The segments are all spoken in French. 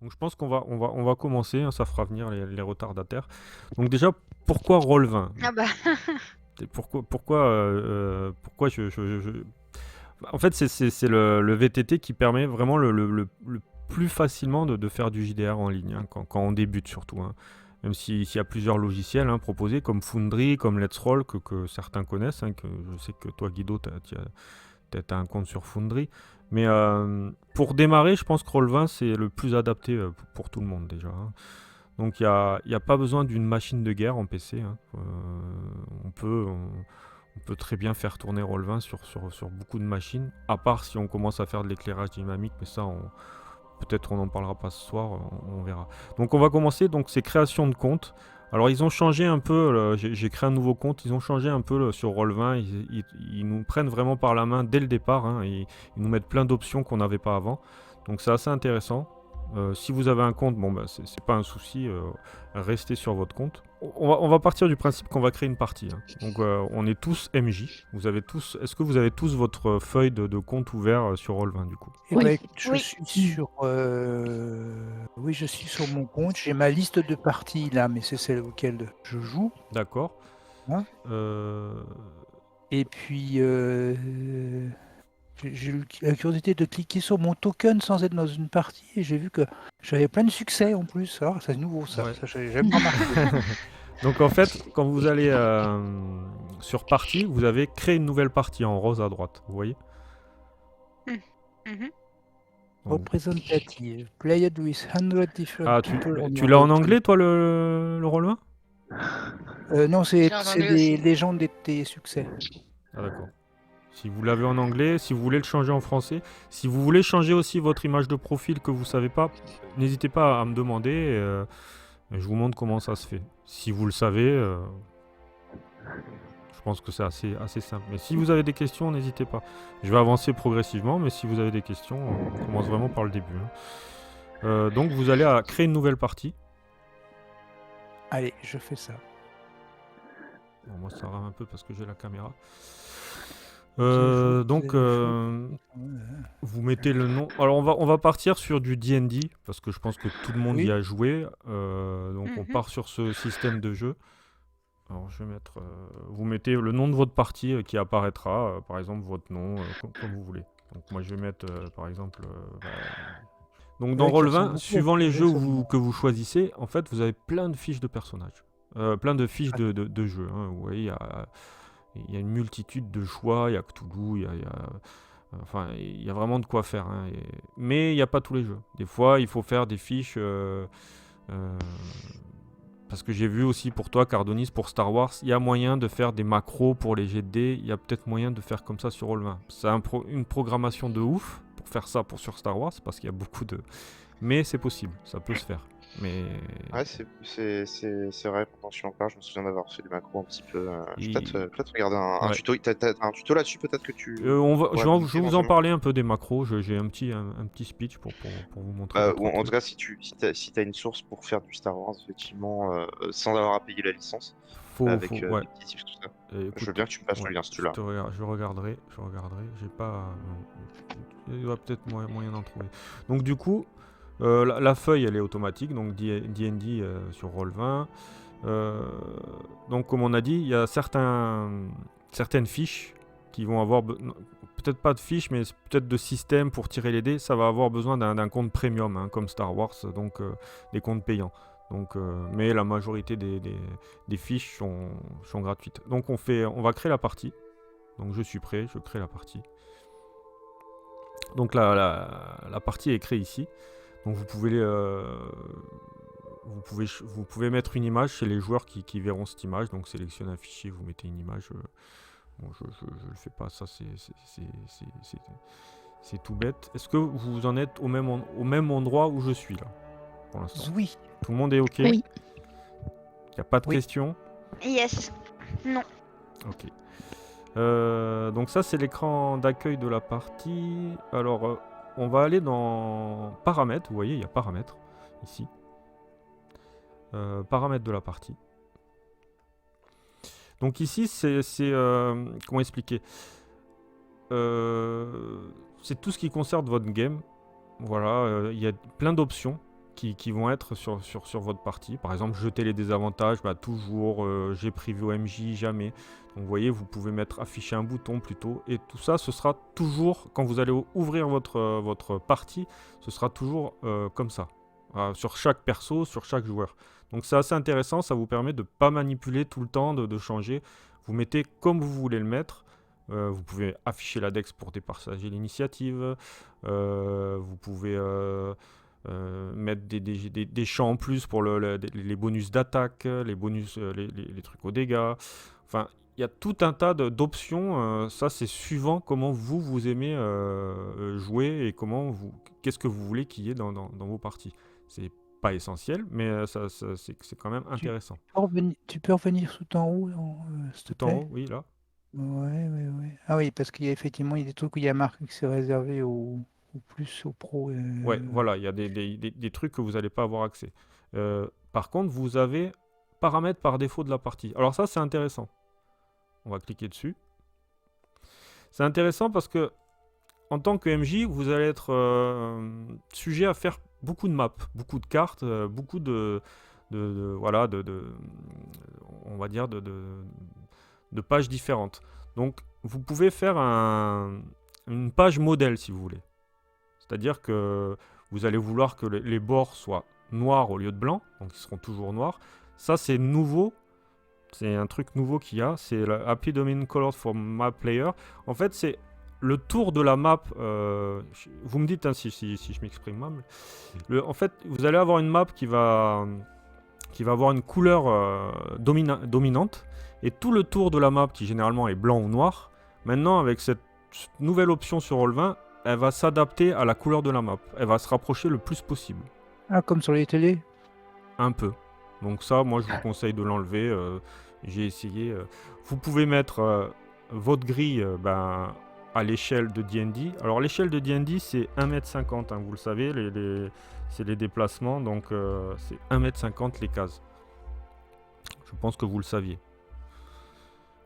Donc je pense qu'on va commencer, hein, ça fera venir les retardataires. Donc déjà, pourquoi Roll20? Ah bah, Pourquoi En fait, c'est le VTT qui permet vraiment le plus facilement de faire du JDR en ligne, hein, quand on débute surtout, hein. Même s'il y a plusieurs logiciels, hein, proposés, comme Foundry, comme Let's Roll, que certains connaissent, hein, que je sais que toi, Guido, t'as un compte sur Foundry. Mais pour démarrer, je pense que Roll20, c'est le plus adapté pour tout le monde déjà, hein. Donc il n'y a pas besoin d'une machine de guerre en PC, hein. On peut très bien faire tourner Roll20 sur beaucoup de machines, à part si on commence à faire de l'éclairage dynamique, mais ça, peut-être on n'en parlera pas ce soir, on verra. Donc on va commencer, donc c'est création de compte. Alors ils ont changé un peu, j'ai créé un nouveau compte, ils ont changé un peu sur Roll20, ils nous prennent vraiment par la main dès le départ, hein, ils nous mettent plein d'options qu'on n'avait pas avant. Donc c'est assez intéressant. Si vous avez un compte, bon bah c'est pas un souci, restez sur votre compte. On va partir du principe qu'on va créer une partie, hein. Donc on est tous MJ. Est-ce que vous avez tous votre feuille de compte ouvert sur Roll20 du coup? Eh Oui. ben, écoute, je Oui. suis sur, oui, je suis sur mon compte. J'ai ma liste de parties là, mais c'est celle auquel je joue. D'accord. Hein Et puis, j'ai eu la curiosité de cliquer sur mon token sans être dans une partie et j'ai vu que j'avais plein de succès en plus. Alors, c'est nouveau ça. Ouais. Ça, j'avais jamais remarqué. Donc en fait, quand vous allez sur partie, vous avez créé une nouvelle partie en rose à droite, vous voyez? Mhm. Donc- Representative, played with 100 different Ah, people on tu your l'as en roll anglais toi le Roll20? Non, Je l'ai en c'est anglais des aussi. légendes et des succès. Ah d'accord. Si vous l'avez en anglais, si vous voulez le changer en français, si vous voulez changer aussi votre image de profil que vous savez pas, n'hésitez pas à me demander. Je vous montre comment ça se fait. Si vous le savez, je pense que c'est assez simple. Mais si vous avez des questions, n'hésitez pas. Je vais avancer progressivement, mais si vous avez des questions, on commence vraiment par le début, hein. Donc vous allez à créer une nouvelle partie. Allez, je fais ça. Bon, moi ça rame un peu parce que j'ai la caméra. The Donc food- vous mettez le nom. Alors on va partir sur du D&D parce que je pense que tout le monde y Oui. a joué. Donc on Mhm. part sur ce système de jeu. Alors je vais mettre. Vous mettez le nom de votre partie qui apparaîtra, par exemple votre nom, comme vous voulez. Donc moi je vais mettre par exemple. Donc dans Ouais, qui ressemble Roll20, beaucoup suivant au les projet jeux seulement. que vous choisissez, en fait vous avez plein de fiches de personnages. Plein de fiches de jeux, hein. Vous voyez, il y a une multitude de choix, il y a Cthulhu, enfin, il y a vraiment de quoi faire, hein. Mais il n'y a pas tous les jeux. Des fois, il faut faire des fiches. Parce que j'ai vu aussi pour toi, Cardonis, pour Star Wars, il y a moyen de faire des macros pour les jets de dés. Il y a peut-être moyen de faire comme ça sur Roll20. C'est une programmation de ouf pour faire ça sur Star Wars, parce qu'il y a beaucoup de. Mais c'est possible, ça peut se faire. Mais Ouais, c'est vrai, pendant que je suis encore, je me souviens d'avoir fait des macros un petit peu. Je vais peut-être regarder un Ouais. tuto. T'as un tuto là-dessus, peut-être que tu. je vais linker vous en éventuellement parler un peu des macros. J'ai un petit speech pour vous montrer. Ou deux, trois en tout trucs. cas, si t'as une source pour faire du Star Wars, effectivement, sans avoir à payer la licence, avec Ouais. des petits tips, tout ça. Écoute, Je veux bien que tu me passes le lien si tu l'as. Je regarderai. J'ai pas. Il y aura peut-être moyen d'en trouver. Donc du coup, la feuille elle est automatique, donc D&D sur Roll20. Donc comme on a dit, il y a certaines fiches qui vont avoir peut-être pas de fiches, mais peut-être de système pour tirer les dés. Ça va avoir besoin d'un compte premium, hein, comme Star Wars, donc des comptes payants. Donc, mais la majorité des fiches sont gratuites. Donc on va créer la partie. Donc je suis prêt, je crée la partie. Donc la partie est créée ici. Donc vous pouvez mettre une image chez les joueurs qui verront cette image. Donc sélectionnez un fichier, vous mettez une image. Bon, je le fais pas, ça c'est tout bête. Est-ce que vous en êtes au même endroit où je suis là pour l'instant? Oui. Tout le monde est ok? Oui. Il n'y a pas de Oui. questions? Yes. Non. Ok. Donc ça, c'est l'écran d'accueil de la partie. Alors, on va aller dans paramètres. Vous voyez, il y a paramètres ici. Paramètres de la partie. Donc ici, comment expliquer? C'est tout ce qui concerne votre game. Voilà, il y a plein d'options qui vont être sur votre partie. Par exemple, jeter les désavantages, bah, toujours, j'ai privé OMJ, jamais. Donc vous voyez, vous pouvez mettre afficher un bouton plutôt. Et tout ça, ce sera toujours, quand vous allez ouvrir votre partie, ce sera toujours comme ça. Sur chaque perso, sur chaque joueur. Donc c'est assez intéressant, ça vous permet de ne pas manipuler tout le temps, de changer. Vous mettez comme vous voulez le mettre. Vous pouvez afficher l'index pour départager l'initiative. Vous pouvez mettre des champs en plus pour les bonus d'attaque, les bonus, les trucs aux dégâts. Enfin, il y a tout un tas d'options. Ça, c'est suivant comment vous aimez jouer et qu'est-ce que vous voulez qu'il y ait dans vos parties. C'est pas essentiel, mais c'est quand même intéressant. Tu peux revenir tout en haut, s'il te Tout en plaît? haut, oui, là. Ouais. Ah oui, parce qu'il y a effectivement il y a des trucs où il y a marqué que c'est réservé aux plus, aux pros. Ouais, voilà, il y a des trucs que vous n'allez pas avoir accès. Par contre, vous avez paramètres par défaut de la partie. Alors ça, c'est intéressant. On va cliquer dessus. C'est intéressant parce que en tant que MJ, vous allez être sujet à faire beaucoup de maps, beaucoup de cartes, beaucoup voilà, on va dire de pages différentes. Donc, vous pouvez faire une page modèle si vous voulez. C'est-à-dire que vous allez vouloir que les bords soient noirs au lieu de blanc, donc ils seront toujours noirs. Ça, c'est nouveau. C'est un truc nouveau qu'il y a. C'est la Happy Domain Color for Map Player. En fait, c'est le tour de la map. Vous me dites hein, si je m'exprime mal. En fait, vous allez avoir une map qui va avoir une couleur dominante. Et tout le tour de la map, qui généralement est blanc ou noir, maintenant, avec cette nouvelle option sur Roll20, elle va s'adapter à la couleur de la map. Elle va se rapprocher le plus possible. Ah, comme sur les télés? Un peu. Donc ça, moi, je vous conseille de l'enlever. J'ai essayé. Vous pouvez mettre votre grille à l'échelle de D&D. Alors, l'échelle de D&D, c'est 1m50, hein, vous le savez. C'est les déplacements. Donc, c'est 1m50 les cases. Je pense que vous le saviez.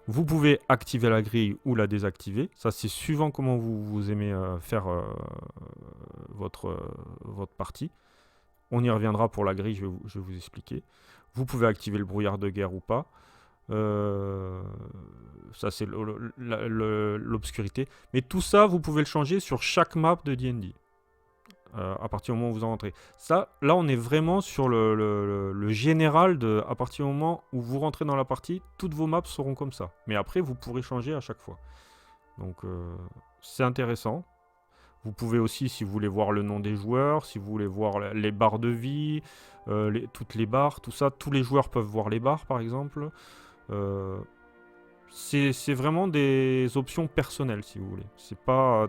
Vous pouvez activer la grille ou la désactiver. Ça, c'est suivant comment vous aimez faire votre partie. On y reviendra pour la grille, je vais vous expliquer. Vous pouvez activer le brouillard de guerre ou pas. Ça, c'est l'obscurité. Mais tout ça, vous pouvez le changer sur chaque map de D&D. À partir du moment où vous en rentrez. Ça, là, on est vraiment sur le général à partir du moment où vous rentrez dans la partie, toutes vos maps seront comme ça. Mais après, vous pourrez changer à chaque fois. Donc, c'est intéressant. Vous pouvez aussi, si vous voulez voir le nom des joueurs, si vous voulez voir les barres de vie, toutes les barres, tout ça, tous les joueurs peuvent voir les barres, par exemple. C'est vraiment des options personnelles, si vous voulez. C'est pas,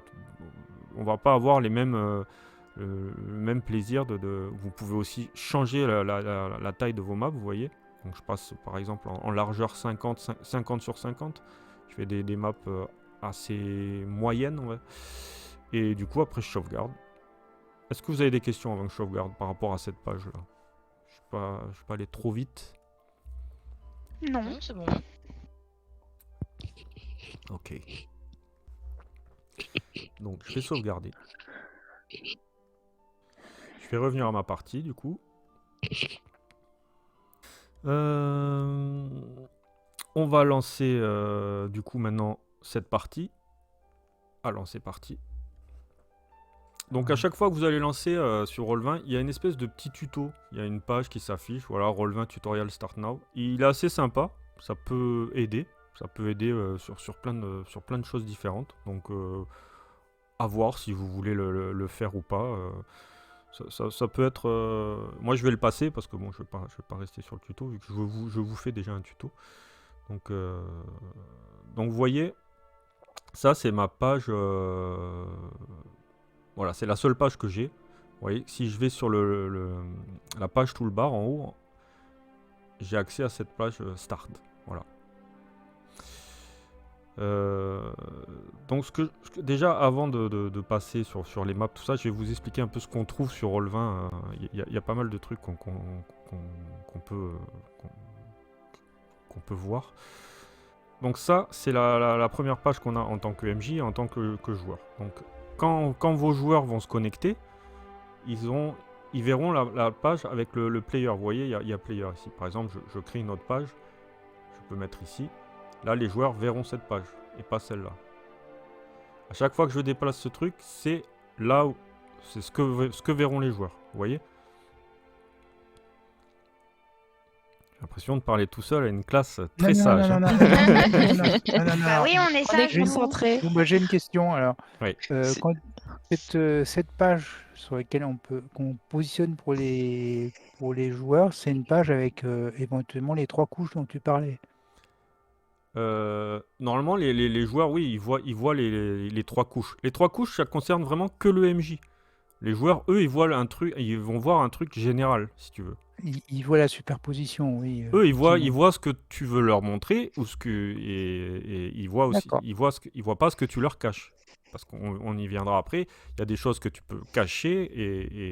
on va pas avoir le même plaisir Vous pouvez aussi changer la taille de vos maps, vous voyez. Donc je passe par exemple en largeur 50 sur 50. Je fais des maps assez moyennes, ouais. Et du coup après je sauvegarde. Est-ce que vous avez des questions avant que je sauvegarde par rapport à cette page là? Je suis pas allé trop vite. Non, c'est bon. Ok. Donc je vais sauvegarder. Je vais revenir à ma partie du coup. On va lancer du coup maintenant cette partie. Alors c'est parti. Donc à chaque fois que vous allez lancer sur Roll20, il y a une espèce de petit tuto. Il y a une page qui s'affiche. Voilà, Roll20 Tutorial Start Now. Il est assez sympa. Ça peut aider. Ça peut aider sur plein de choses différentes. Donc à voir si vous voulez le faire ou pas. Ça peut être... Moi je vais le passer parce que bon, je vais pas rester sur le tuto vu que je vous fais déjà un tuto. Donc vous voyez, ça c'est ma page... Voilà, c'est la seule page que j'ai. Vous voyez, si je vais sur la page toolbar en haut, j'ai accès à cette page Start. Voilà. Donc déjà avant de passer sur les maps, tout ça, je vais vous expliquer un peu ce qu'on trouve sur Roll20. Il y a pas mal de trucs qu'on peut, qu'on peut voir. Donc ça, c'est la première page qu'on a en tant que MJ et en tant que joueur. Donc quand vos joueurs vont se connecter, ils verront la page avec le player. Vous voyez, il y a player ici. Par exemple, je crée une autre page. Je peux mettre ici. Là, les joueurs verront cette page et pas celle-là. À chaque fois que je déplace ce truc, c'est là où c'est ce que verront les joueurs. Vous voyez ? J'ai l'impression de parler tout seul à une classe très sage. Non, hein. non, non, non, non, non, Bah non. oui, on est sage. J'ai une- nous. concentré. Bon, bah, j'ai une question. Alors, Oui. C'est- quand cette page sur laquelle qu'on positionne pour les joueurs, c'est une page avec éventuellement les 3 couches dont tu parlais. Normalement, les joueurs, oui, ils voient les 3 couches. Les 3 couches, ça concerne vraiment que le MJ. Les joueurs, eux, ils vont voir un truc général, si tu veux. Ils voient la superposition, oui. Eux, ils voient effectivement. ce que tu veux leur montrer et ils voient aussi, D'accord. ils voient pas ce que tu leur caches. Parce qu'on y viendra après. Il y a des choses que tu peux cacher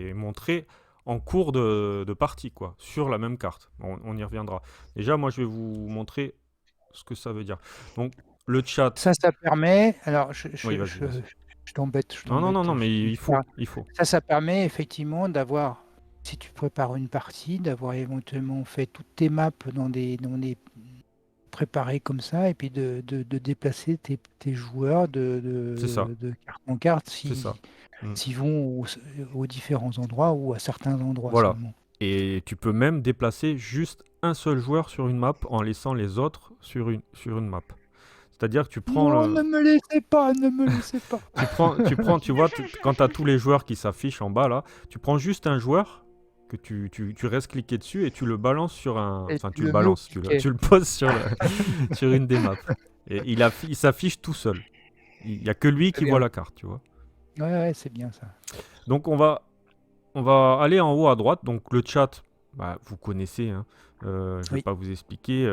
et montrer en cours de partie, quoi, sur la même carte. On y reviendra. Déjà, moi, je vais vous montrer ce que ça veut dire. Donc, le chat. Ça permet. Alors, Oui, vas-y, vas-y. je t'embête. Non, mais il faut. Ça permet effectivement d'avoir, si tu prépares une partie, d'avoir éventuellement fait toutes tes maps dans des préparées comme ça, et puis de déplacer tes joueurs C'est ça. de carte en carte C'est ça. s'ils vont aux différents endroits ou à certains endroits Voilà. seulement. Et tu peux même déplacer juste un seul joueur sur une map en laissant les autres sur une map. C'est-à-dire que tu prends Non, ne me laissez pas, ne me laissez pas. tu vois, quand tu as tous les joueurs qui s'affichent en bas là, tu prends juste un joueur que tu restes cliquer dessus et tu le balances sur un. Et Enfin, tu tu le le balances, mets au tu le poses sur une des maps. Et il s'affiche tout seul. Il n'y a que lui qui bien. voit la carte, tu vois. Ouais, c'est bien ça. Donc on va aller en haut à droite. Donc le chat, bah, vous connaissez. Hein. Je ne vais Oui. pas vous expliquer.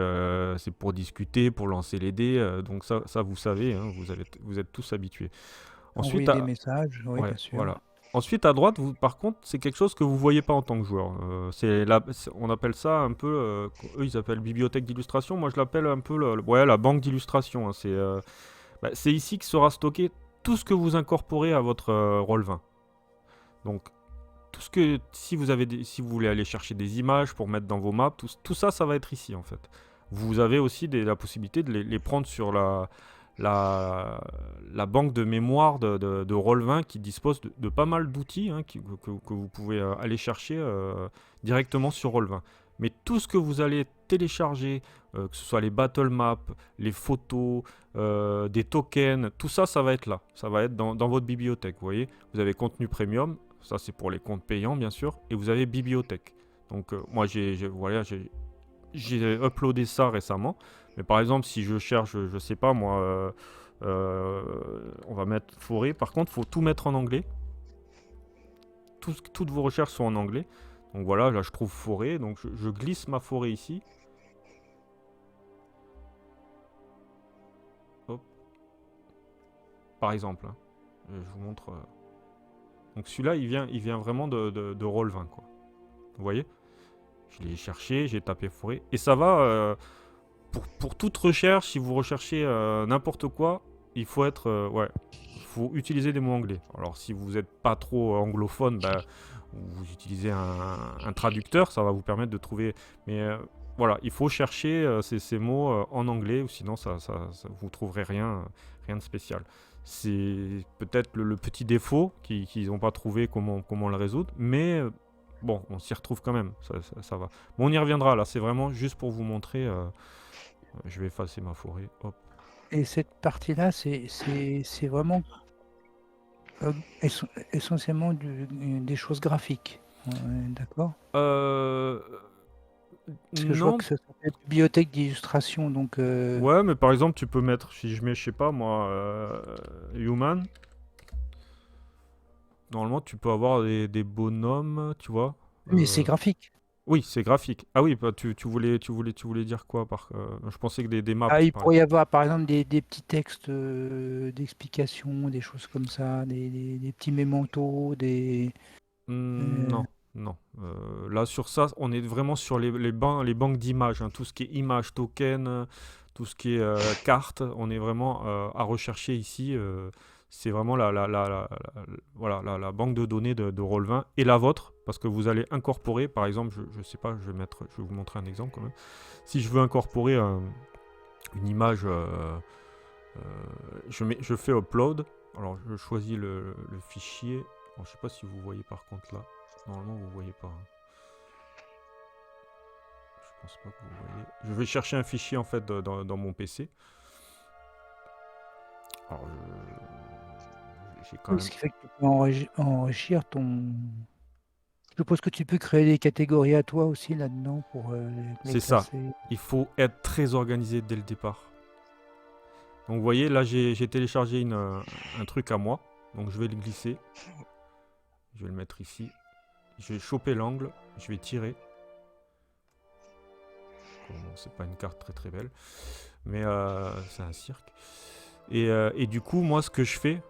C'est pour discuter, pour lancer les dés. Donc ça vous savez. Hein, vous êtes tous habitués. Ensuite, Envoyer des messages, oui, ouais, bien sûr. voilà. Ensuite, à droite, par contre, c'est quelque chose que vous voyez pas en tant que joueur. On appelle ça un peu, eux ils appellent bibliothèque d'illustration. Moi, je l'appelle un peu la banque d'illustration. Hein. C'est ici que sera stocké tout ce que vous incorporez à votre Roll20. Donc, tout ce que si vous voulez aller chercher des images pour mettre dans vos maps, tout ça, ça va être ici en fait. Vous avez aussi la possibilité de les prendre sur la banque de mémoire de Roll20 qui dispose de pas mal d'outils hein, que vous pouvez aller chercher directement sur Roll20. Mais tout ce que vous allez télécharger, que ce soit les battle maps, les photos, des tokens, tout ça, ça va être là. Ça va être dans votre bibliothèque. Vous voyez, vous avez contenu premium, ça c'est pour les comptes payants bien sûr, et vous avez bibliothèque. Donc moi j'ai uploadé ça récemment. Mais par exemple, si je cherche, je sais pas moi, on va mettre forêt. Par contre, il faut tout mettre en anglais. Toutes vos recherches sont en anglais. Donc voilà, là je trouve forêt. Donc je glisse ma forêt ici. Hop. Par exemple, hein. Je vous montre. Donc celui-là, il vient vraiment de Roll20, quoi. Vous voyez ? Je l'ai cherché, j'ai tapé forêt. Et ça va... Pour toute recherche, si vous recherchez n'importe quoi, il faut il faut utiliser des mots anglais. Alors si vous n'êtes pas trop anglophone, bah, vous utilisez un traducteur, ça va vous permettre de trouver. Mais voilà, il faut chercher ces mots en anglais, ou sinon vous trouverez rien de spécial. C'est peut-être le petit défaut qu'ils n'ont pas trouvé comment le résoudre, mais bon, on s'y retrouve quand même, ça va. Bon, on y reviendra là, c'est vraiment juste pour vous montrer. Je vais effacer ma forêt. Hop. Et cette partie-là, c'est vraiment essentiellement des choses graphiques. D'accord? Parce Parce que je vois que ça s'appelle bibliothèque d'illustration. Donc, ouais, mais par exemple, tu peux mettre, si je mets, je sais pas moi, Human. Normalement, tu peux avoir des bonhommes, tu vois. mais c'est graphique. Oui, c'est graphique. Ah oui, bah, tu voulais dire quoi je pensais que des maps, Ah, tu il parlais. pourrait y avoir par exemple des petits textes d'explication, des choses comme ça, des petits mémentos, Non, non. Là, sur ça, on est vraiment sur les banques d'images, hein, tout ce qui est images, token, tout ce qui est carte. On est vraiment à rechercher ici. C'est vraiment voilà, la banque de données de Roll20 et la vôtre, parce que vous allez incorporer, par exemple, je sais pas, je vais vous montrer un exemple quand même. Si je veux incorporer une image, je fais upload. Alors, je choisis le fichier. Alors, je sais pas si vous voyez par contre là. Normalement, vous voyez pas, hein. Je pense pas que vous voyez. Je vais chercher un fichier en fait dans mon PC. Alors, j'ai quand même. Ce qui fait que tu peux enrichir ton. Je suppose que tu peux créer des catégories à toi aussi là-dedans pour les C'est ça. classer. Il faut être très organisé dès le départ. Donc, vous voyez, là, j'ai téléchargé un truc à moi. Donc, je vais le glisser. Je vais le mettre ici. Je vais choper l'angle. Je vais tirer. Bon, c'est pas une carte très très belle. Mais c'est un cirque. Et du coup, moi, ce que je fais,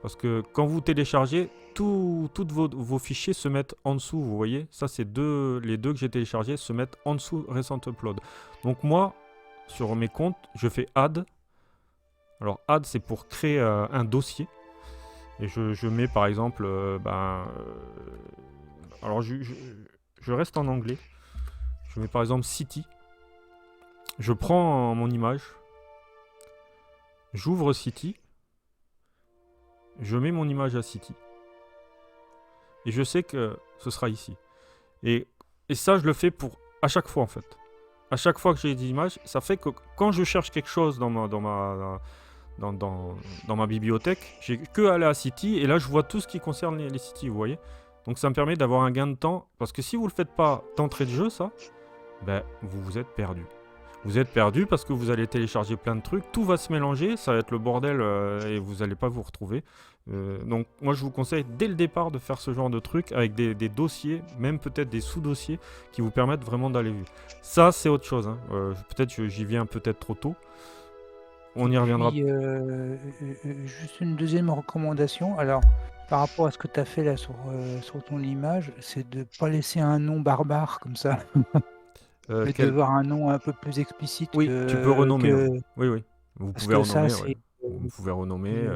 parce que quand vous téléchargez, tous vos fichiers se mettent en dessous, vous voyez. Ça, c'est les deux que j'ai téléchargés se mettent en dessous Recent Upload. Donc moi, sur mes comptes, je fais Add. Alors Add, c'est pour créer un dossier. Et je mets par exemple, alors je reste en anglais. Je mets par exemple City. Je prends mon image. J'ouvre City. Je mets mon image à City. Et je sais que ce sera ici. Et ça, je le fais à chaque fois en fait. À chaque fois que j'ai des images, ça fait que quand je cherche quelque chose dans ma bibliothèque, j'ai que aller à City et là je vois tout ce qui concerne les City, vous voyez. Donc ça me permet d'avoir un gain de temps. Parce que si vous ne le faites pas d'entrée de jeu, ça, ben vous êtes perdu. Vous êtes perdu parce que vous allez télécharger plein de trucs, tout va se mélanger, ça va être le bordel et vous n'allez pas vous retrouver. Donc moi je vous conseille dès le départ de faire ce genre de trucs avec des dossiers, même peut-être des sous-dossiers qui vous permettent vraiment d'aller vite. Ça c'est autre chose, hein. Peut-être j'y viens peut-être trop tôt. On y reviendra. Puis, juste une deuxième recommandation. Alors, par rapport à ce que tu as fait là sur ton image, c'est de ne pas laisser un nom barbare comme ça. Mais d'avoir un nom un peu plus explicite Oui, tu peux renommer. que... Oui, oui. Vous Parce pouvez que renommer. ça, c'est... Vous pouvez renommer.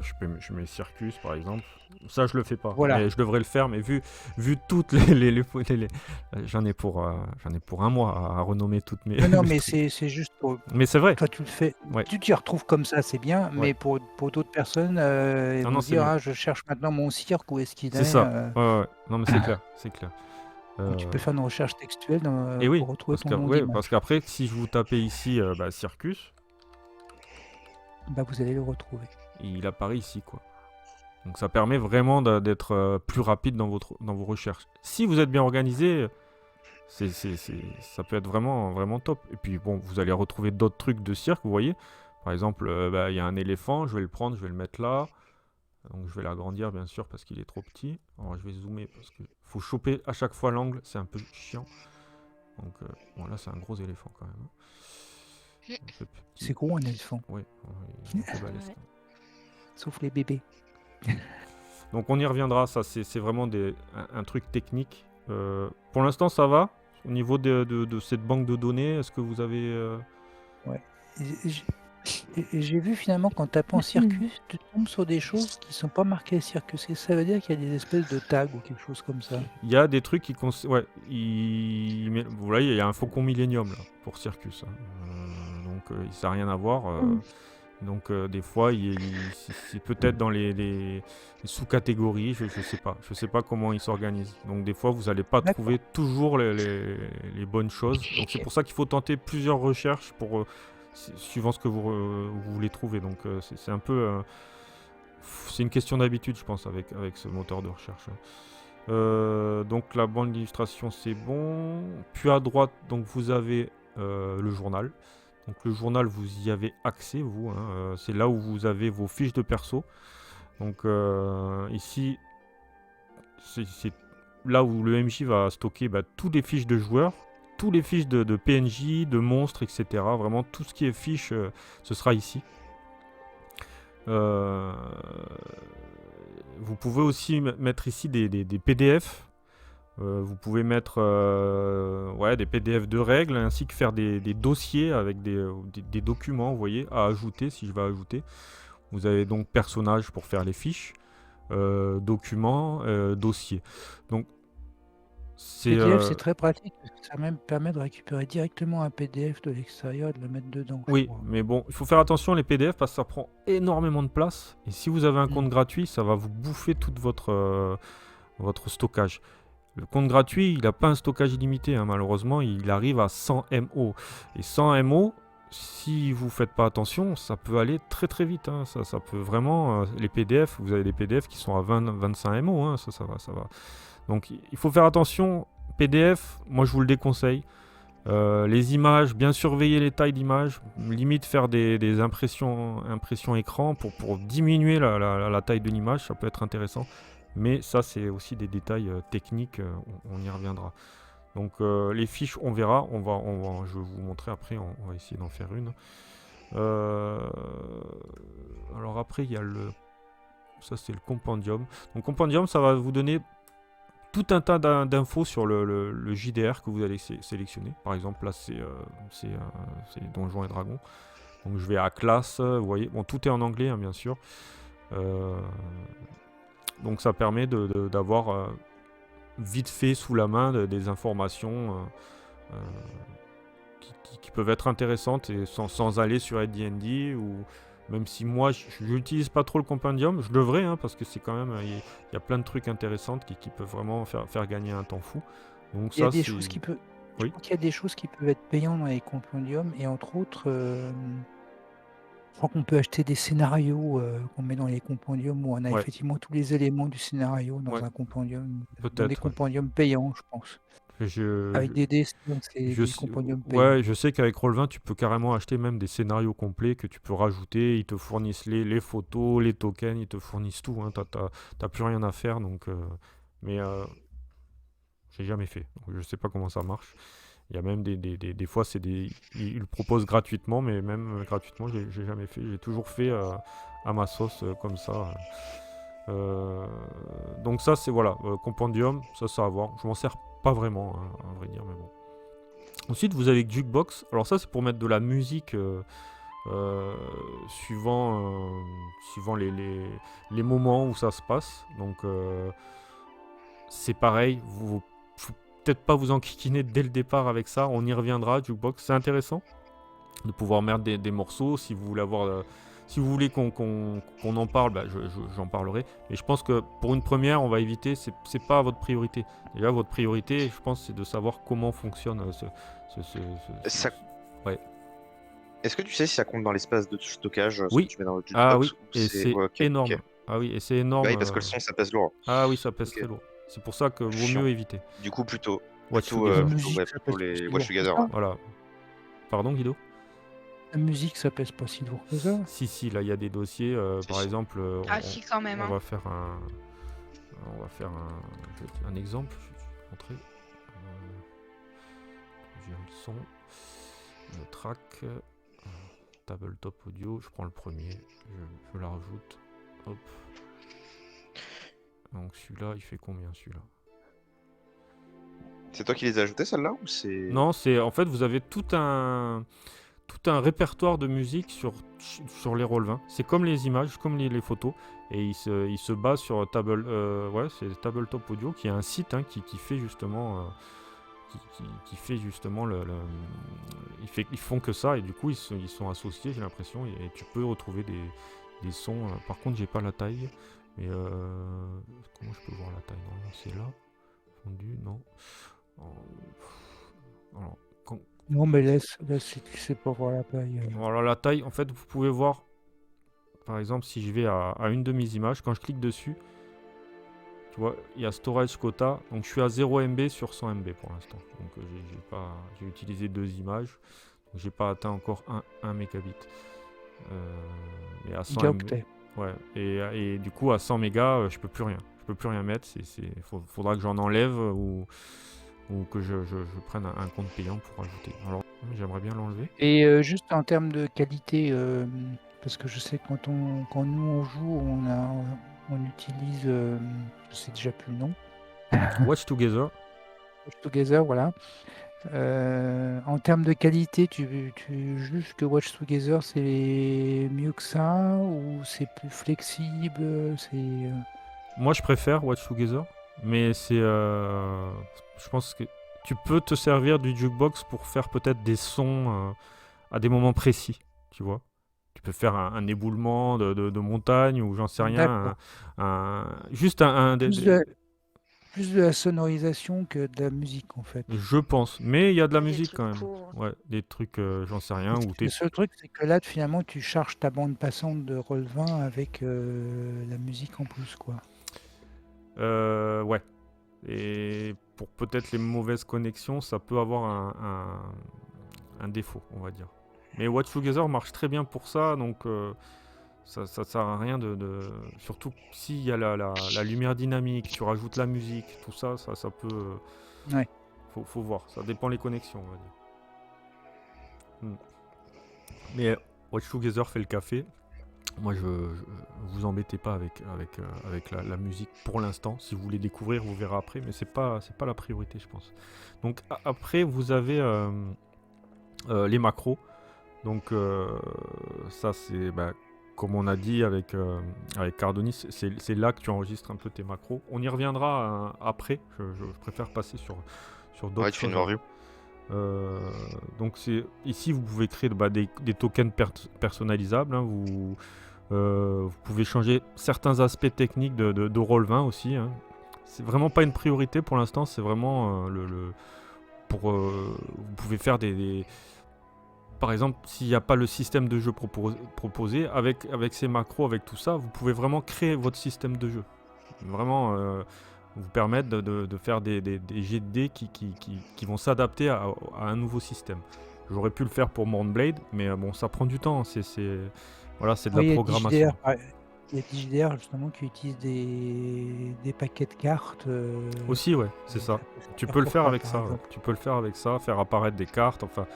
Je mets Circus par exemple. Ça, je le fais pas. Voilà. Mais je devrais le faire. Mais vu toutes j'en ai pour un mois à renommer toutes mes. Non, mes mais trucs. c'est juste pour... Mais c'est vrai. Toi, tu le fais. Ouais. Tu t'y retrouves comme ça, c'est bien. Ouais. Mais pour d'autres personnes, ils vont non, se dire, mieux. ah, je cherche maintenant mon cirque, où est-ce qu'il est. C'est ça. Ouais. Non, mais c'est clair. C'est clair. Donc, tu peux faire une recherche textuelle Et oui, pour retrouver ton nom ouais, d'image. parce qu'après, si je vous tapez ici Circus, Bah, vous allez le retrouver. il apparaît ici, quoi. Donc ça permet vraiment d'être plus rapide dans vos recherches. Si vous êtes bien organisé, ça peut être vraiment, vraiment top. Et puis bon, vous allez retrouver d'autres trucs de cirque, vous voyez. Par exemple, il y a un éléphant, je vais le prendre, je vais le mettre là. Donc je vais l'agrandir bien sûr parce qu'il est trop petit. Alors je vais zoomer parce qu'il faut choper à chaque fois l'angle, c'est un peu chiant. Donc bon, là c'est un gros éléphant quand même. C'est gros un éléphant. Oui, il est un peu balèze. Sauf les bébés. Donc on y reviendra, ça c'est vraiment un truc technique. Pour l'instant ça va. Au niveau de cette banque de données, est-ce que vous avez... Ouais. J'ai vu finalement qu'en tapant Circus, tu tombes sur des choses qui sont pas marquées Circus. Et ça veut dire qu'il y a des espèces de tags ou quelque chose comme ça. Il y a des trucs qui... Ouais, vous voyez, il y a un faucon Millennium là, pour Circus. Donc ça n'a rien à voir. Donc des fois, c'est peut-être dans les sous-catégories, je sais pas. Je sais pas comment ils s'organisent. Donc des fois, vous n'allez pas trouver toujours les bonnes choses. Donc c'est pour ça qu'il faut tenter plusieurs recherches pour suivant ce que vous voulez trouver. Donc c'est un peu... c'est une question d'habitude, je pense, avec ce moteur de recherche. Donc la bande d'illustration, c'est bon. Puis à droite, donc vous avez le journal. Donc le journal, vous y avez accès, vous. C'est là où vous avez vos fiches de perso. Donc ici, là où le MJ va stocker toutes les fiches de joueurs, toutes les fiches de PNJ, de monstres, etc. Vraiment tout ce qui est fiche, ce sera ici. Vous pouvez aussi mettre ici des PDF. Vous pouvez mettre des PDF de règles, ainsi que faire des dossiers avec des documents, vous voyez, à ajouter, si je vais ajouter. Vous avez donc personnages pour faire les fiches, documents, dossiers. Donc, PDF, c'est très pratique, parce que ça même permet de récupérer directement un PDF de l'extérieur et de le mettre dedans. Oui, mais bon, il faut faire attention les PDF parce que ça prend énormément de place. Et si vous avez un compte gratuit, ça va vous bouffer tout votre stockage. Le compte gratuit, il n'a pas un stockage illimité, hein, malheureusement, il arrive à 100 MO. Et 100 MO, si vous ne faites pas attention, ça peut aller très très vite. Hein. Ça peut vraiment... les PDF, vous avez des PDF qui sont à 20-25 MO, hein, ça va. Donc il faut faire attention. PDF, moi je vous le déconseille. Les images, bien surveiller les tailles d'images, limite faire des impressions écran pour diminuer la taille de l'image, ça peut être intéressant. Mais ça, c'est aussi des détails techniques, on y reviendra. Donc les fiches, on verra, je vais vous montrer après, on va essayer d'en faire une. Alors après, il y a ça c'est le compendium. Donc compendium, ça va vous donner tout un tas d'infos sur le JDR que vous allez sélectionner. Par exemple, là, c'est Donjons et Dragons. Donc je vais à classe, vous voyez, bon, tout est en anglais, hein, bien sûr. Donc ça permet d'avoir vite fait sous la main des informations qui peuvent être intéressantes et sans aller sur AD&D, ou même si moi je n'utilise pas trop le compendium, je devrais, hein, parce que c'est quand même il y a plein de trucs intéressants qui peuvent vraiment faire gagner un temps fou. Donc il y a des choses qui peuvent... Oui. Je crois qu'il y a des choses qui peuvent être payantes dans les compendiums, et entre autres, je crois qu'on peut acheter des scénarios qu'on met dans les compendiums, où on a effectivement tous les éléments du scénario dans un compendium, dans des compendiums payants, je pense. Avec des dés, c'est des compendiums payants. Ouais, je sais qu'avec Roll20, tu peux carrément acheter même des scénarios complets que tu peux rajouter. Ils te fournissent les photos, les tokens, ils te fournissent tout. Hein. T'as plus rien à faire, donc. Mais j'ai jamais fait, donc je sais pas comment ça marche. Il y a même des fois, ils le proposent gratuitement, mais même gratuitement, j'ai jamais fait. J'ai toujours fait à ma sauce comme ça. Donc ça, c'est compendium, ça va voir. Je m'en sers pas vraiment, hein, à vrai dire, mais bon. Ensuite, vous avez Jukebox. Alors ça, c'est pour mettre de la musique suivant les moments où ça se passe. Donc c'est pareil, vous peut-être pas vous enquiquiner dès le départ avec ça, on y reviendra. Jukebox, c'est intéressant de pouvoir mettre des morceaux. Si vous voulez avoir si vous voulez qu'on en parle, j'en parlerai. Mais je pense que pour une première, on va éviter. C'est pas votre priorité. Déjà, votre priorité, je pense, c'est de savoir comment fonctionne Ça... Ouais. Est-ce que tu sais si ça compte dans l'espace de stockage Oui. que tu mets dans le jukebox? Ah oui, et c'est énorme. Okay. Ah oui, et c'est énorme. Oui, parce que le son, ça pèse lourd. Ah oui, ça pèse très lourd. C'est pour ça que vaut mieux éviter. Du coup, plutôt Watch les Watch Together. Voilà. Pardon, Guido? La musique, ça pèse pas si lourd que ça. Si, là, il y a des dossiers, par exemple... si, quand même. On va faire un exemple, je vais te montrer. J'ai un son, le track, tabletop audio, je prends le premier, je la rajoute, hop. Donc celui-là, il fait combien celui-là? C'est toi qui les as ajoutés, celle-là, ou c'est... Non, c'est en fait, vous avez tout un répertoire de musique sur les Roll20. C'est comme les images, comme les photos, et il se base sur c'est Tabletop Audio, qui est un site, hein, qui fait justement qui fait justement ils font que ça, et du coup ils sont associés, j'ai l'impression, et tu peux retrouver des sons. Par contre, j'ai pas la taille, mais comment je peux voir la taille? Normalement c'est là, fondu, non. Alors, non, mais laisse tu sais pas voir la taille. Alors la taille, en fait, vous pouvez voir, par exemple, si je vais à une de mes images, quand je clique dessus, tu vois, il y a Storage Quota, donc je suis à 0 MB sur 100 MB pour l'instant. Donc j'ai utilisé 2 images, donc j'ai pas atteint encore 1 mégabit. Mais à 100 MB, ouais, et du coup à 100 mégas, je peux plus rien. peux plus rien mettre. Faudra que j'en enlève ou que je prenne un compte payant pour ajouter. Alors, j'aimerais bien l'enlever. Et juste en termes de qualité, parce que je sais que quand nous on joue, on utilise, je sais déjà plus le nom, Watch Together. Watch Together, voilà. En termes de qualité, tu juges que Watch Together c'est mieux que ça ou c'est plus flexible, Moi, je préfère Watch Together, mais je pense que tu peux te servir du jukebox pour faire peut-être des sons à des moments précis, tu vois. Tu peux faire un éboulement de montagne ou j'en sais rien. D'accord. Juste un Plus de la sonorisation que de la musique en fait. je pense. Mais il y a de la Des musique trucs quand même. courts. Ouais, des trucs, j'en sais rien. Parce Où que le seul truc, c'est que là, finalement, tu charges ta bande passante de Roll20 avec la musique en plus, quoi. Ouais. Et pour peut-être les mauvaises connexions, ça peut avoir un défaut, on va dire. Mais Watch Together marche très bien pour ça, donc ça sert à rien surtout s'il y a la lumière dynamique, tu rajoutes la musique, tout ça, ça peut... Ouais. Faut voir, ça dépend les connexions, on va dire. Mais Watch Together fait le café. Moi, vous embêtez pas avec la musique pour l'instant. Si vous voulez découvrir, vous verrez après, mais c'est pas la priorité, je pense. Donc après, vous avez les macros. Donc ça, c'est comme on a dit avec Cardonis, c'est là que tu enregistres un peu tes macros. On y reviendra après. Je préfère passer sur d'autres Ouais, tu fais choses. une revue. Donc ici, vous pouvez créer des tokens personnalisables. Hein. Vous pouvez changer certains aspects techniques de Roll20 aussi. Hein. C'est vraiment pas une priorité pour l'instant. C'est vraiment vous pouvez faire par exemple, s'il n'y a pas le système de jeu proposé, avec ces macros, avec tout ça, vous pouvez vraiment créer votre système de jeu. Vraiment vous permettre de faire des jets de dés qui vont s'adapter à un nouveau système. J'aurais pu le faire pour Mornblade, mais bon, ça prend du temps. C'est de la programmation. Il y a DJDR justement qui utilise des paquets de cartes. Aussi, ouais, c'est ça. Tu peux le faire avec ça. Ouais. Tu peux le faire avec ça, faire apparaître des cartes. Enfin,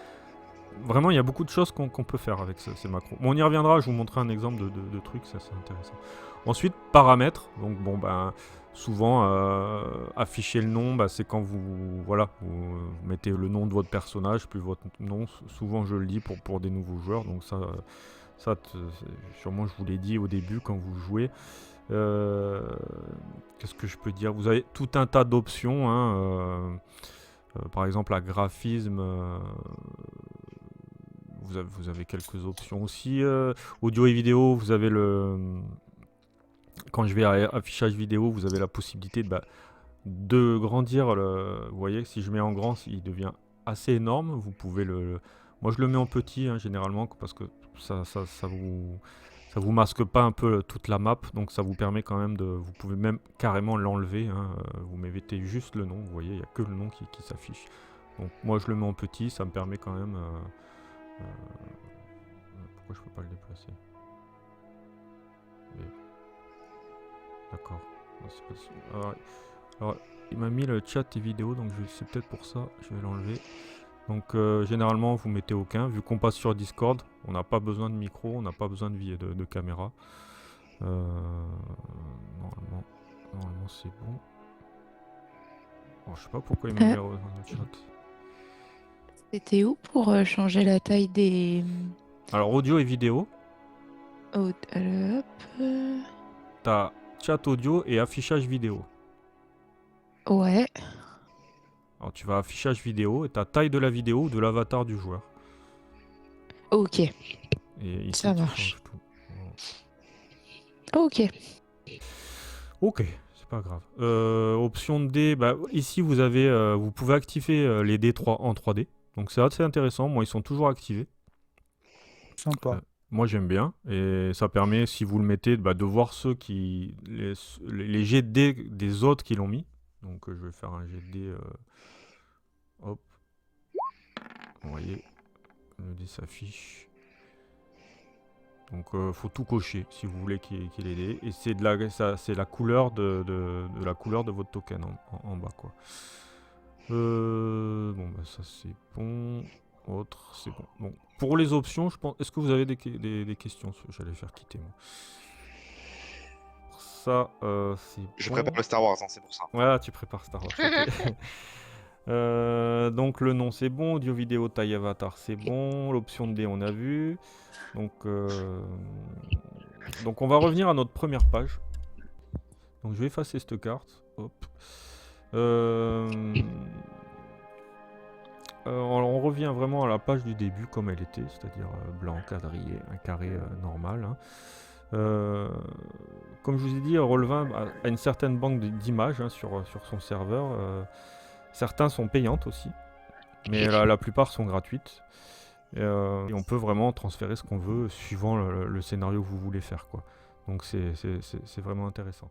vraiment, il y a beaucoup de choses qu'on peut faire avec ces macros. Bon, on y reviendra. Je vous montrerai un exemple de trucs, ça c'est intéressant. Ensuite, paramètres. Donc bon, souvent afficher le nom, c'est quand vous mettez le nom de votre personnage puis votre nom. Souvent, je le dis pour des nouveaux joueurs. Donc ça, sûrement, je vous l'ai dit au début quand vous jouez. Qu'est-ce que je peux dire? Vous avez tout un tas d'options. Hein, par exemple, la graphisme. Vous avez quelques options aussi. Audio et vidéo, vous avez quand je vais à affichage vidéo, vous avez la possibilité de grandir. Vous voyez, si je mets en grand, il devient assez énorme. Vous pouvez moi, je le mets en petit, hein, généralement, parce que ça vous masque pas un peu toute la map. Donc, ça vous permet quand même vous pouvez même carrément l'enlever. Hein, vous mettez juste le nom. Vous voyez, il n'y a que le nom qui s'affiche. Donc, moi, je le mets en petit. Ça me permet quand même... pourquoi je peux pas le déplacer? D'accord. Alors, il m'a mis le chat et vidéo, donc c'est peut-être pour ça. Je vais l'enlever. Donc, généralement, vous mettez aucun. Vu qu'on passe sur Discord, on n'a pas besoin de micro, on n'a pas besoin de caméra. Normalement, c'est bon. Alors, je sais pas pourquoi il m'a mis dans le chat. C'était où pour changer la taille des... Alors, audio et vidéo. Hop. T'as chat audio et affichage vidéo. Ouais. Alors, tu vas à affichage vidéo et t'as taille de la vidéo ou de l'avatar du joueur. Ok. Et ici, ça marche. Tout. Ok. Ok, c'est pas grave. Option de dés, ici vous pouvez activer les dés en 3D. Donc c'est assez intéressant, moi ils sont toujours activés. Sympa. Moi j'aime bien et ça permet, si vous le mettez, de voir les jets de dés des autres qui l'ont mis. Donc je vais faire un jet de dés. Hop. Vous voyez, le dé s'affiche. Donc faut tout cocher si vous voulez qu'il ait des. Et c'est c'est la couleur de la couleur de votre token en bas quoi. Bon bah ça c'est bon. Autre, c'est bon. Bon. Pour les options, je pense. Est-ce que vous avez des questions? J'allais faire quitter moi. Ça, c'est Je bon. prépare le Star Wars, hein, c'est pour ça. Voilà, tu prépares Star Wars. Ok. Donc le nom c'est bon, audio vidéo taille avatar c'est bon, l'option de dé on a vu. Donc on va revenir à notre première page. Donc je vais effacer cette carte. Hop. On revient vraiment à la page du début comme elle était, c'est-à-dire blanc, quadrillé, un carré normal. Hein. Comme je vous ai dit, Roll20 a une certaine banque d'images hein, sur son serveur. Certains sont payantes aussi, mais la plupart sont gratuites. Et on peut vraiment transférer ce qu'on veut suivant le scénario que vous voulez faire, quoi. Donc c'est vraiment intéressant.